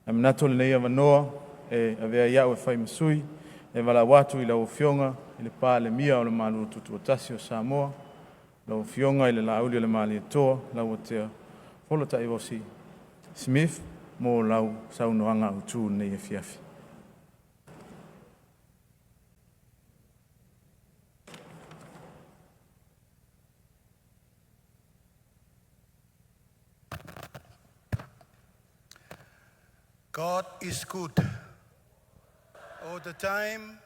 Aminato le neia vanoa, avea iau fai masui, vala watu I lau fionga, I le pā le mia o le malu tutu atasi o Samoa, lau fionga I le Laaulialemalietoa, Leuatea, Polataivao Schmidt, mo lau saunoanga utu neia fiafi. God is good all the time.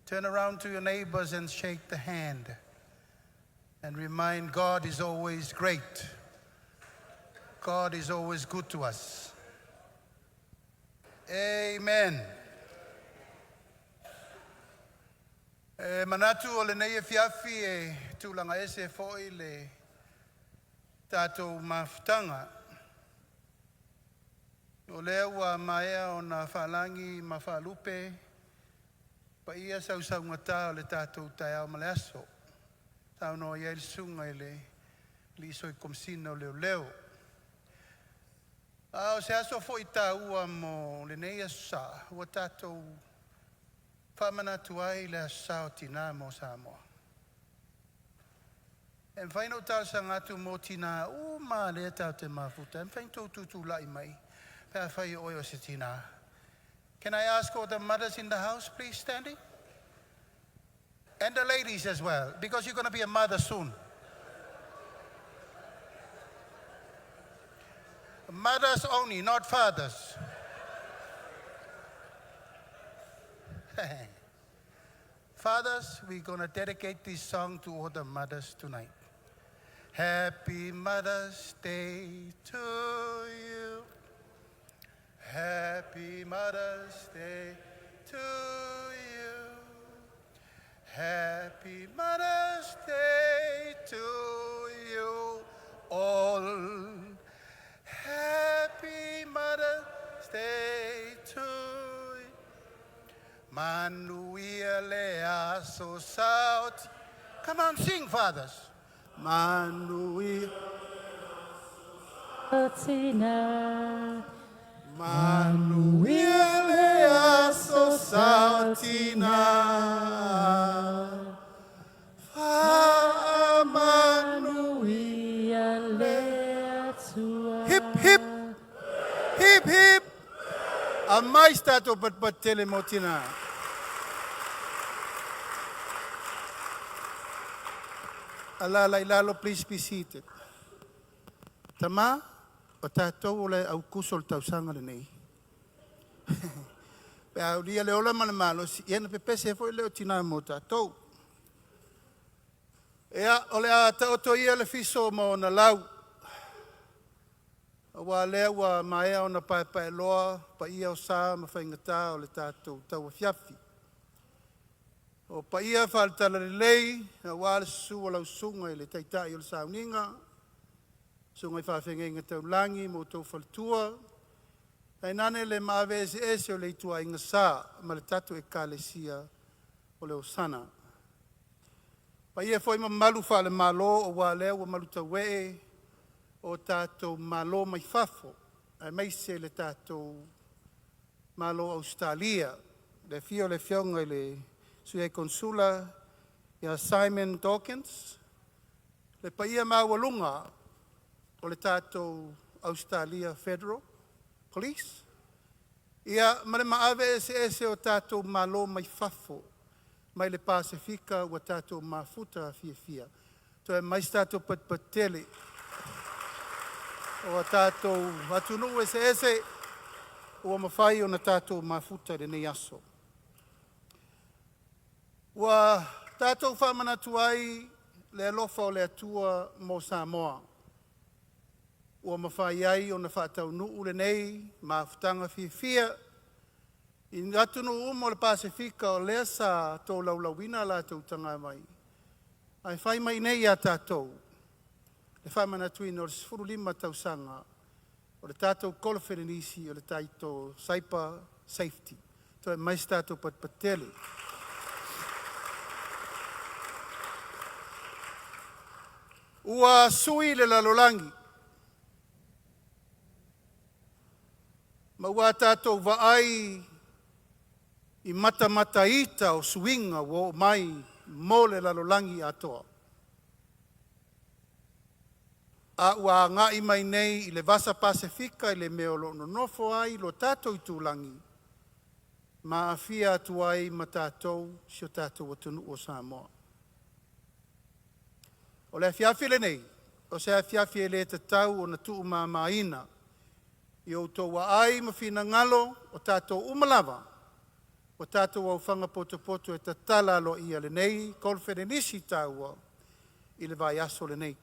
Turn around to your neighbors and shake the hand and remind God is always great. God is always good to us. Amen. Manatu o le neia fiafi e tūlanga ese foi le tātou mafutanga. O lea ua maea o na whalangi mawhalupe, pa ia sausaunga tā o le tātou tai au maleaso. Tau no ia il sunga I le liso I komsina o leo leo. O se aso foi tā ua mo le neia sa, ua tātou whamanatu ai le asao tina mo Samoa. En whaino tau sa ngatu mo tina, ma lea tau te mafuta. En whain tau tutu lai mai, pēr whai oio se tina. Can I ask all the mothers in the house, please, standing? And the ladies as well, because you're going to be a mother soon. Mothers only, not fathers. Fathers, we're going to dedicate this song to all the mothers tonight. Happy Mother's Day to you. Happy Mother's Day to you. Happy Mother's Day to you all. Happy Mother's Day to you. Manuia society. Come on, sing, fathers. Manuia Society. Manuia society na. Manuia Hip hip. Hip hip. A mais tato pat telemotina. Alala ilalo, please be seated. Tama, o tātou ole au kusol tausanga le nei. Pe au lia leola mana malo, iena pepese foi leo tina mo tātou. Ea, ole a taoto ia le fiso mo na lau. Wa lea wa maea o na pae loa, pa ia o sa ma whaingata o le tātou tau fiafi. O pa ia whaletala le lei, a wale su o lau sunga I le taitai o le sauninga, sunga I whawhenga tau langi mo tau whaletua, ai nane le mawe ese o le itua inga sa, ma le tatu e kālesia o le osana. Pa ia foi ma malu whale malo o wale o malu tawe o tātou malo mai fafo, ai meise le tātou malo Australia, le fio le fionga I le sui consula ia Simon Dawkins, le paia mawalunga o le tātou Australia Federal Police, ia mare maave ese o tātou malo mai fafo, mai le Pasifika o tātou mafuta fia. To e mais tātou patele, o tātou atunu ese o mawhai o na tātou mafuta le nei aso. Wa tātou whamanatu ai le alofa o le atua mo Samoa. Ua mawhai ai o na whātau nuu le nei, mawhutanga fia. I atunu umo le Pasifika o lea sa tō laulawina la tau tanga mai. Ai whai mai nei a tātou. Le whamanatu ina o le 15 tausanga. O le tātou kolowhenenisi o le taito cyber safety. Toi mai tātou patele. ua sui le lalolangi. Ma ua tātou vaai I mata ita o suinga wo mai mo le lalolangi atoa. A ua ngai mai nei I le vasa Pasifika I le meolo no nofo ai lo tātou I tūlangi. Ma afia atu ai ma tātou si o tātou atunu o Samoa. O le afiafi le nei, o se afiafi e le tatau o na tuu maina. I o tō wa ai ma fina ngalo o tātou umalawa. O tātou au whanga poto e tatala lo ia le nei, kolwhene nisi tāua I le vai aso le nei.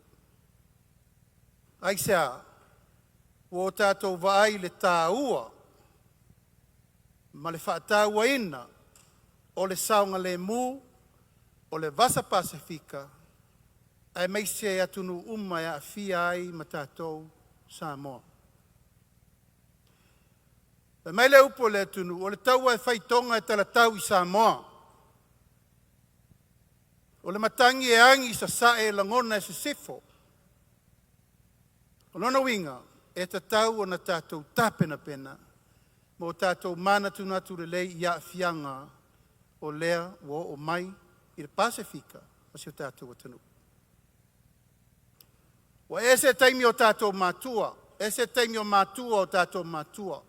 Ai sea, o tātou vai le tāua, ma le whaataua ina, o le saunga le mu, o le vasa Pasifika, ai meise atunu umai a fia ai ma tātou Samoa. E mai le upo le atunu, o le taua e whaitonga e talatau I Samoa. O le matangi e angi sa sae langona e se sifo. O nona winga, e tatau o na tātou tāpena pena, mo tātou mana tunatu le lei ia fianga o lea o mai I le Pasifika, o si o tātou atanu. Wa ese taimi o tātou mātua, ese taimi o mātua o tātou mātua,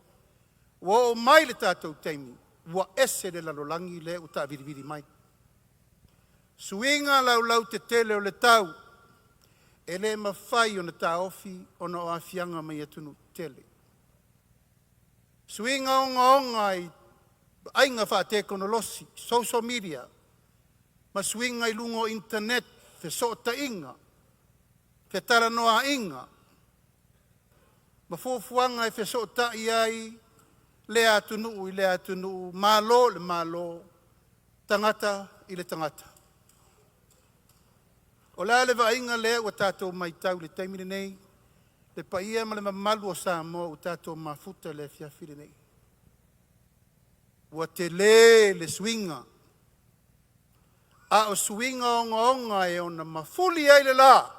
o mai le tātou taimi, wa ese le lalolangi le o tā viriviri mai. Suinga lau te tele o le tau, e le mawhai o na tā ofi o na o afianga mai atunu tele. Suinga onga I ainga wha te konolosi, social media, ma suinga I lungo internet, fe sota inga, fe tara noa inga, ma fuafuanga fe sota iai, le atunu, malo le malo, tangata I le tangata. O la le vainga le o tātou mai tau le taimine nei, le paia ma le mamalu o Samoa o tātou mafuta le fiafile nei. Ua te le swinga. A o swinga onga e ona mafuli ai le la.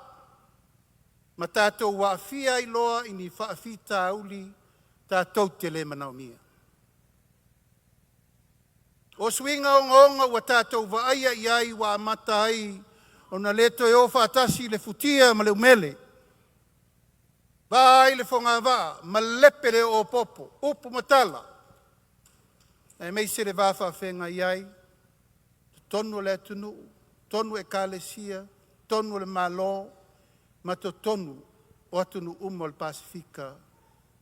Ma tātou wa afia I loa I ni whaafita auli tātou te le manaumia. O swinga onga ua tātou wa aia iai wa amata ai o na leto e ofa atasi le futia ma le umele. Vai le fonga va, ma lepe le o popo, upu matala. E mei se le vafa whenga iai, tonu le atunu, tonu e kalesia, tonu le malo, ma to tonu o atunu umo le Pasifika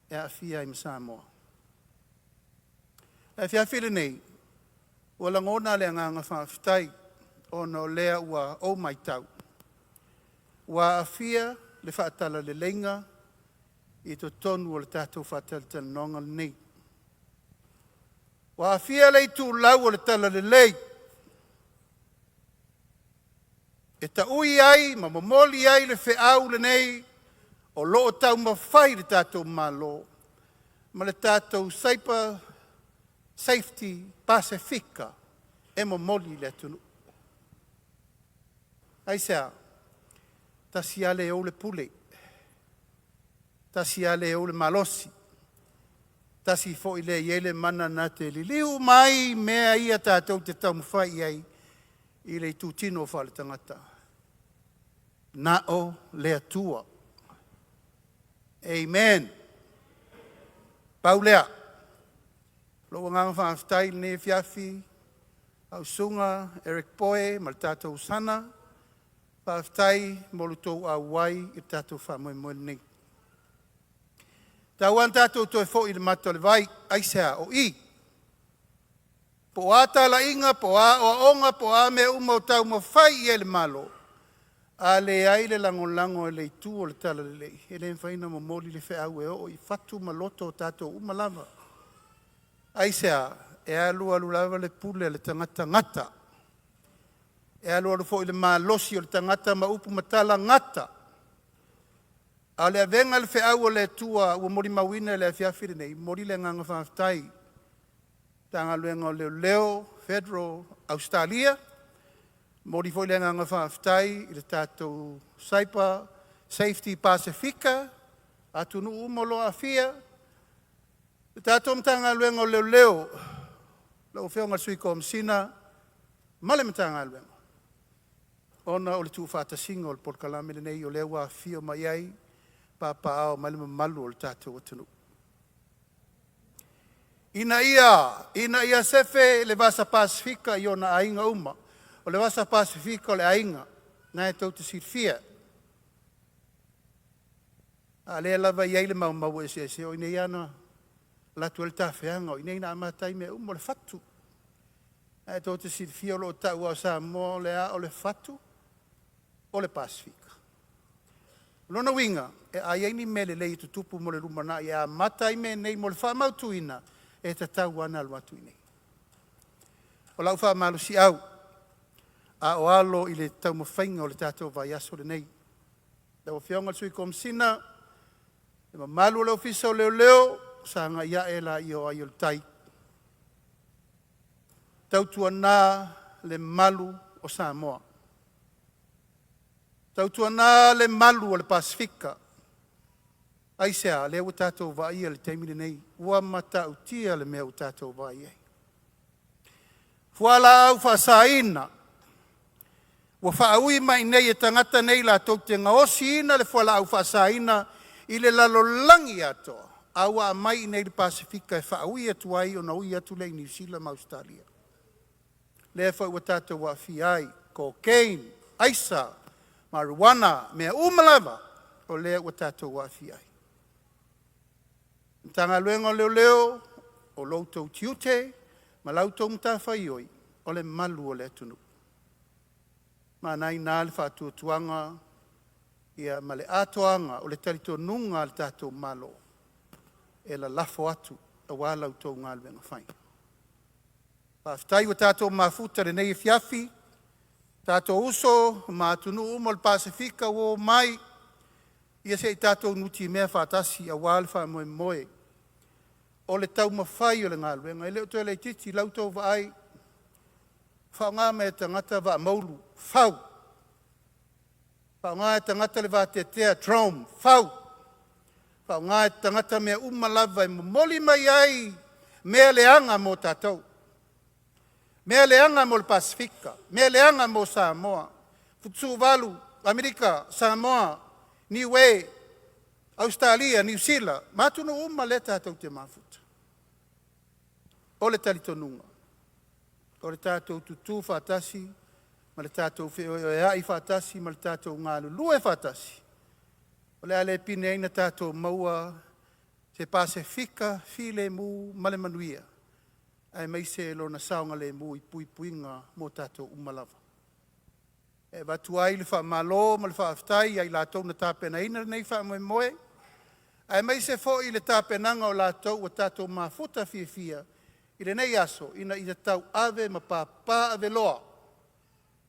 e a fia I Samoa. E fia fili nei, o langona le anganga whaafitai, o no lea ua o mai tau. Ua afia le whaatala le lenga I to tonu o le tātou whaatala nonga nei. Ua afia le tu lau o le tala le lei. E ta ui ai, ma momoli ai le whiau le nei, o loo tau mawhai le tātou malo, ma le tātou safety Pasifika, e momoli le tunu. Ai sea, tasi ale o le pule, tasi ale o le malosi, tasi fo ile iele mana na te liliu mai mea ia tātou te tau mwhai ai I le tūtino whale tangata. Na o le atua. Amen. Paulea. Lo nganga whaaftai ne fiafi, au sunga, Eric Poe, ma le tātou sana, whaaftai molutou a wai I tātou whamoe nei. Tauan tātou toi fo I le mato le vai, aisea o I. Po ata la inga, po a o onga, po a me umau tau mo whai I le malo. A le ai le lango e le tu o le tala le lei. E le mwhaina mo moli le wheau e o I fatu maloto o tātou umalama. Aisea, e alu lava le pule le tangata ngata. E alu fo I le malosi o le tangata ma upu matala ngata. A le avenga le wheau o le tua ua mori mawina le afiafiri nei, mori le nganga whaaftai. Tanga luenga o leo Federal Australia, Mori foi le nganga whaaftai, i le tātou Saipa, Safety Pasifika, atunu umolo a fia, le tātou mtanga luenga o leo, lau whionga sui ko msina, male mtanga luenga. Ona o le tu whaatasinga o le porkalame le nei o leo a fia mai ai, papa ao male malu o le tātou atunu. Ina ia sefe le vasa Pasifika i ona ainga uma, o le vasa Pasifika o le ainga, nai tau te sirfia. A lea lava iai le mau ese o inei ana latu el tawhianga o inei na amatai me umo le fatu. Nai tau te sirfia o lo tau au sa mo le a o le fatu o le Pasifika. Lona winga, e a iai ni mele le i tutupu mo le rumana i a amatai me nei mo le whamautuina e te tau ana al watu nei. O lau whamalu si au, a o alo i le tau mawhainga o le tātou vai aso le nei. Lau whionga sui komsina, e ma malu o leo fisa o leo, sa nga ia e la i o ai o le tai. Tautua nā le malu o Samoa. Tautua nā le malu o le Pasifika. Aisea, leo tātou vai le teimine nei, ua mata utia le mea o tātou vai ei. Fuala au whasaina, ua whaaui mai nei e tangata nei la tau te ngaosi ina le fuala au whasaina i le lalolangi atoa. Aua mai nei le Pasifika e whaaui atu ai o na ui atu le New Zealand ma Australia. Lea whau wa tātou wa fiai, cocaine, aisa, marijuana, mea umalava o lea wa tātou wa fiai. Tanga luenga leo, o loutou tiute, ma lautou mtawhaioi, o le malu o le atunu. Ma nai nā le whātuatuanga, ia ma le atoanga, o le tarito nunga le tātou malo, e la lafo atu, a wā lautou ngā luenga whai. Whaftai o tātou mafuta le nei fiafi, tātou uso, ma atunu umo le Pasifika o mai, ia se i tātou nuti mea whātasi a wā le wha moe moe, o le tau mawhai o le ngā luenga. E leo toi le titi lautou wa ai, whao ngā me tangata wa maulu, whau. Whao ngā e tangata le wa tetea, drone, whau. Whao ngā e tangata mea umalava e momoli mai ai, mea leanga mo tātou. Mea leanga mo le Pasifika, mea leanga mo Samoa. Futsu walu, Amerika, Samoa, Niue, Australia, New Zealand, matunu le tātou te mafuta. O le talitonunga. O le tātou tutu whātasi, ma le tātou whioi whātasi, ma le tātou ngā lulue whātasi. O le ale pine eina tātou maua, te Pasifika, file mu, male manuia. Ai mai se lona saonga le mu i pui puinga mo tātou umalava. E watu ai le wha malo, ma le wha aftai, ai lātou na tāpena ina nei wha moe moe. Ai mai se fo i le tāpenanga o lātou o tātou mafuta fia, i le nei aso, ina i te tau ave ma pāpā ave loa,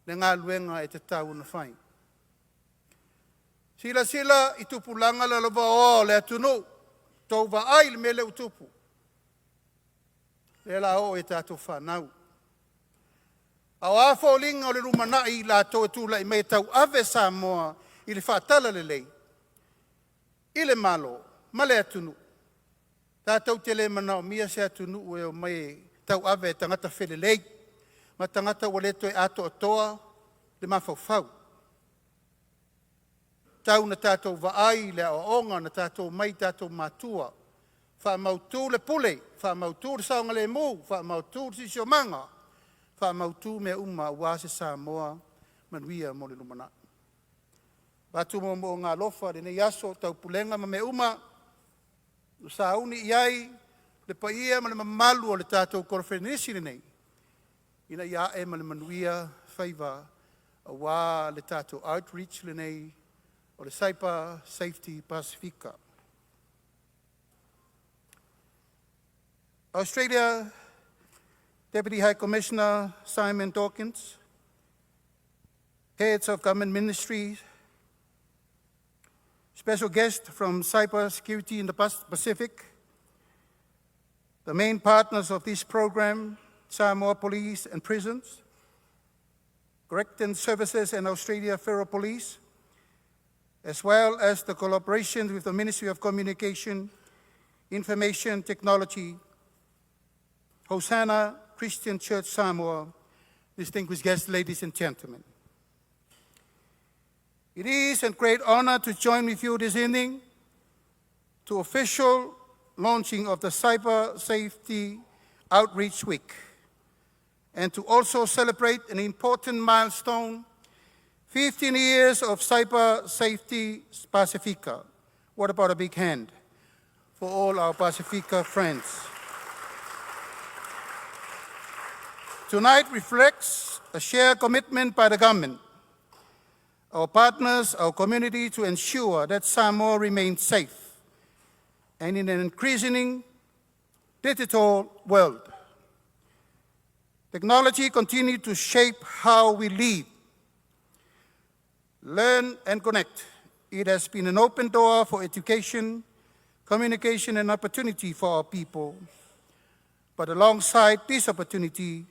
le ngā luenga e te tau na whai. Sila i tupulanga la lova o le atunu, tau wa ai le mele utupu. Le la o e tātou whanau. Au afo linga o le rumanai la tau e tūla i mei tau ave Samoa i le whātala le lei. I le malo, ma le atunu. Tātou te le mana o mia se atunu e o mai tau ave tangata whele lei. Ma tangata o leto e ato atoa le mawhauwhau. Tau na tātou vaai le aonga na tātou mai tātou matua. Wha mautu le pule, wha mautu le saonga le mu, wha mautu le sisio manga. Wha mautu me uma wase Samoa manuia mo le lumana. Watu mo ngā lofa le nei aso tau pulenga ma me uma. Sa uni iai le paia ma le mamalu o le tātou korofenisi le nei. Ina ia e ma le manuia whaiva a wā le tātou outreach le nei o le Saipa Safety Pasifika. Australia Deputy High Commissioner Simon Dawkins, heads of government ministries, special guest from Cyber Security in the Pacific, the main partners of this program, Samoa Police and Prisons, Corrections Services and Australia Federal Police, as well as the collaboration with the Ministry of Communication, Information Technology, Hosanna Christian Church Samoa, distinguished guests, ladies and gentlemen. It is a great honor to join with you this evening to official launching of the Cyber Safety Outreach Week, and to also celebrate an important milestone, 15 years of Cyber Safety Pacifica. What about a big hand for all our Pacifica friends? Tonight reflects a shared commitment by the government, our partners, our community, to ensure that Samoa remains safe and in an increasingly digital world. Technology continues to shape how we live, learn, and connect. It has been an open door for education, communication, and opportunity for our people. But alongside this opportunity,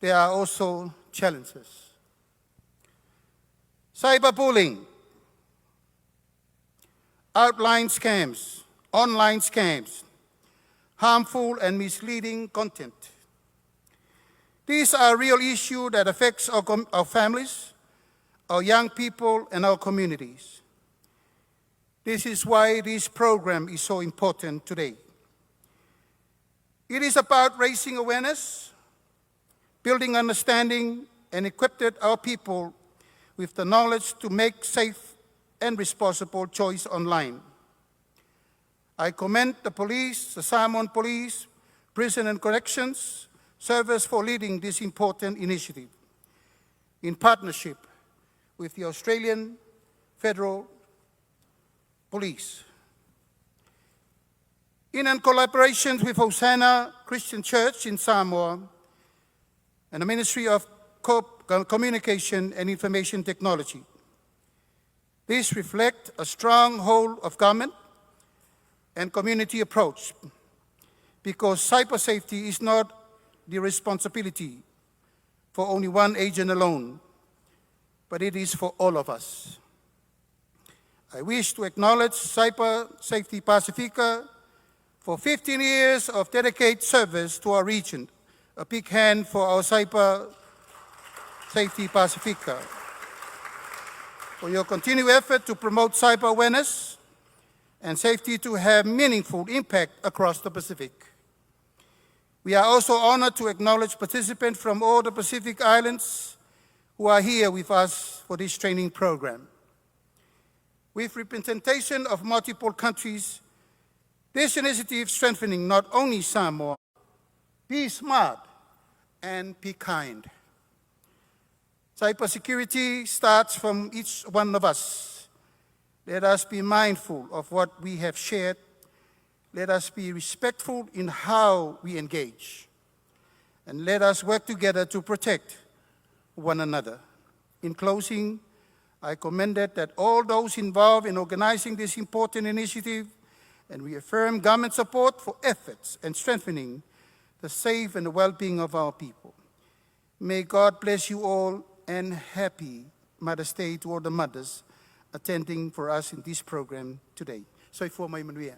there are also challenges. Cyberbullying, online scams, harmful and misleading content. These are real issues that affect our families, our young people, and our communities. This is why this program is so important today. It is about raising awareness, building understanding, and equipping our people with the knowledge to make safe and responsible choice online. I commend the police, the Samoan Police, Prison and Corrections Service for leading this important initiative in partnership with the Australian Federal Police. In collaboration with Hosanna Christian Church in Samoa and the Ministry of Communication and Information Technology. This reflects a strong whole of government and community approach, because cyber safety is not the responsibility for only one agent alone, but it is for all of us. I wish to acknowledge Cyber Safety Pacifica for 15 years of dedicated service to our region. A big hand for our Cyber Safety Pacifica, for your continued effort to promote cyber awareness and safety to have meaningful impact across the Pacific. We are also honored to acknowledge participants from all the Pacific Islands who are here with us for this training program. With representation of multiple countries, this initiative strengthening not only Samoa, be smart and be kind. Cybersecurity starts from each one of us. Let us be mindful of what we have shared. Let us be respectful in how we engage. And let us work together to protect one another. In closing, I commended that all those involved in organizing this important initiative and reaffirm government support for efforts and strengthening the safe and the well-being of our people. May God bless you all, and happy Mother's Day to all the mothers attending for us in this program today. Soifua mai manuia.